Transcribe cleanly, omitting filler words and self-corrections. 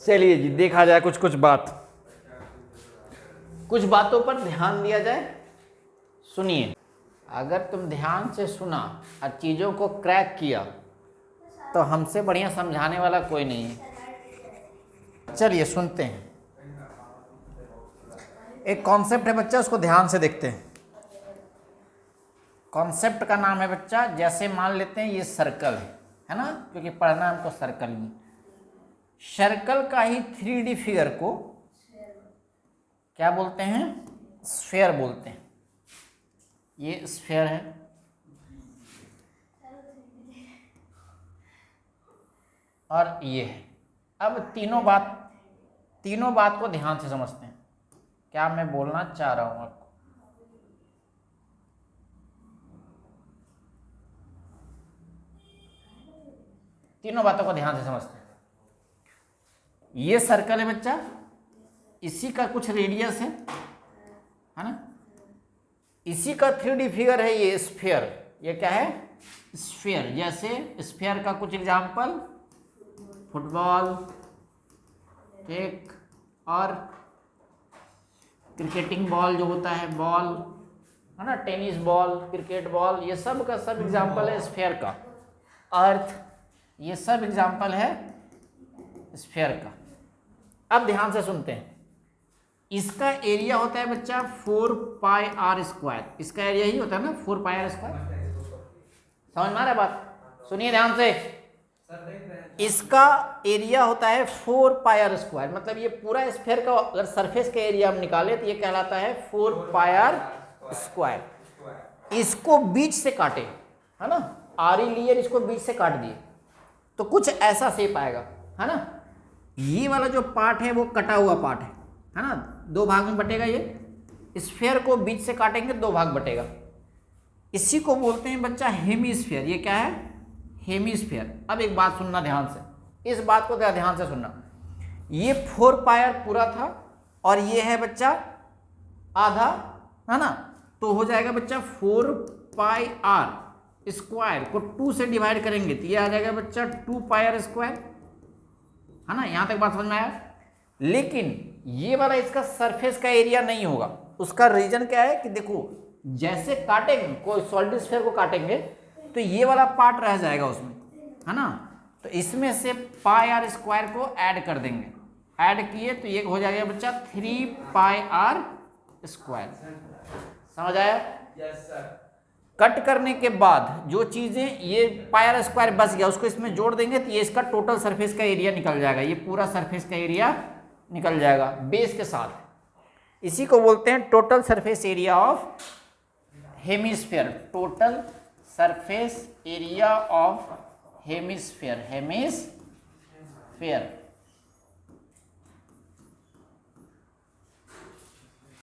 चलिए जी, देखा जाए कुछ बातों पर ध्यान दिया जाए। सुनिए, अगर तुम ध्यान से सुना और चीज़ों को क्रैक किया तो हमसे बढ़िया समझाने वाला कोई नहीं है। चलिए सुनते हैं। एक कॉन्सेप्ट है बच्चा, उसको ध्यान से देखते हैं। कॉन्सेप्ट का नाम है बच्चा, जैसे मान लेते हैं ये सर्कल है ना, क्योंकि पढ़ना हमको सर्कल में। सर्कल का ही 3D फिगर को क्या बोलते हैं? स्फीयर बोलते हैं। ये स्फीयर है, और ये है। अब तीनों बात को ध्यान से समझते हैं, क्या मैं बोलना चाह रहा हूं आपको। तीनों बातों को ध्यान से समझते हैं। ये सर्कल है बच्चा, इसी का कुछ रेडियस है ना, इसी का 3D फिगर है ये स्फीयर। ये क्या है? स्फीयर। जैसे स्फीयर का कुछ एग्जांपल, फुटबॉल, एक और क्रिकेटिंग बॉल जो होता है, बॉल है ना, टेनिस बॉल, क्रिकेट बॉल, ये सब का सब एग्जांपल है स्फीयर का। अर्थ, ये सब एग्जांपल है स्फीयर का। अब ध्यान से सुनते हैं। इसका एरिया होता है बच्चा 4πr²। इसका एरिया ही होता है ना 4πr²। समझ में आ रहा है बात? सुनिए ध्यान से। इसका एरिया होता है 4πr²। मतलब ये पूरा स्फीयर का अगर सरफेस का एरिया हम निकाले तो ये कहलाता है 4πr²। इसको बीच से काटे, है ना, आरी लिए, इसको बीच से काट दिए तो कुछ ऐसा शेप आएगा, है ना। ये वाला जो पार्ट है वो कटा हुआ पार्ट है ना, 2 भाग में बटेगा। ये स्फीयर को बीच से काटेंगे 2 भाग बटेगा। इसी को बोलते हैं बच्चा हेमीस्फीयर। ये क्या है? हेमीस्फीयर। अब एक बात सुनना ध्यान से, इस बात को ध्यान से सुनना। ये 4πr पूरा था और ये है बच्चा आधा, है ना, तो हो जाएगा बच्चा 4πr² को 2 से डिवाइड करेंगे तो ये आ जाएगा बच्चा 2πr², है ना। यहां तक बात समझ में आया? लेकिन ये वाला इसका सरफेस का एरिया नहीं होगा। उसका रीजन क्या है कि देखो, जैसे काटेंगे कोई सॉलिड स्फीयर को काटेंगे तो ये वाला पार्ट रह जाएगा उसमें, है ना। तो इसमें से πr² को ऐड कर देंगे। ऐड किए तो ये हो जाएगा बच्चा 3πr²। समझ आया? Yes sir. कट करने के बाद जो चीजें, ये πr² बच गया, उसको इसमें जोड़ देंगे तो ये इसका टोटल सरफेस का एरिया निकल जाएगा। ये पूरा सरफेस का एरिया निकल जाएगा बेस के साथ। इसी को बोलते हैं total surface area of hemisphere. Total surface area of hemisphere. Hemisphere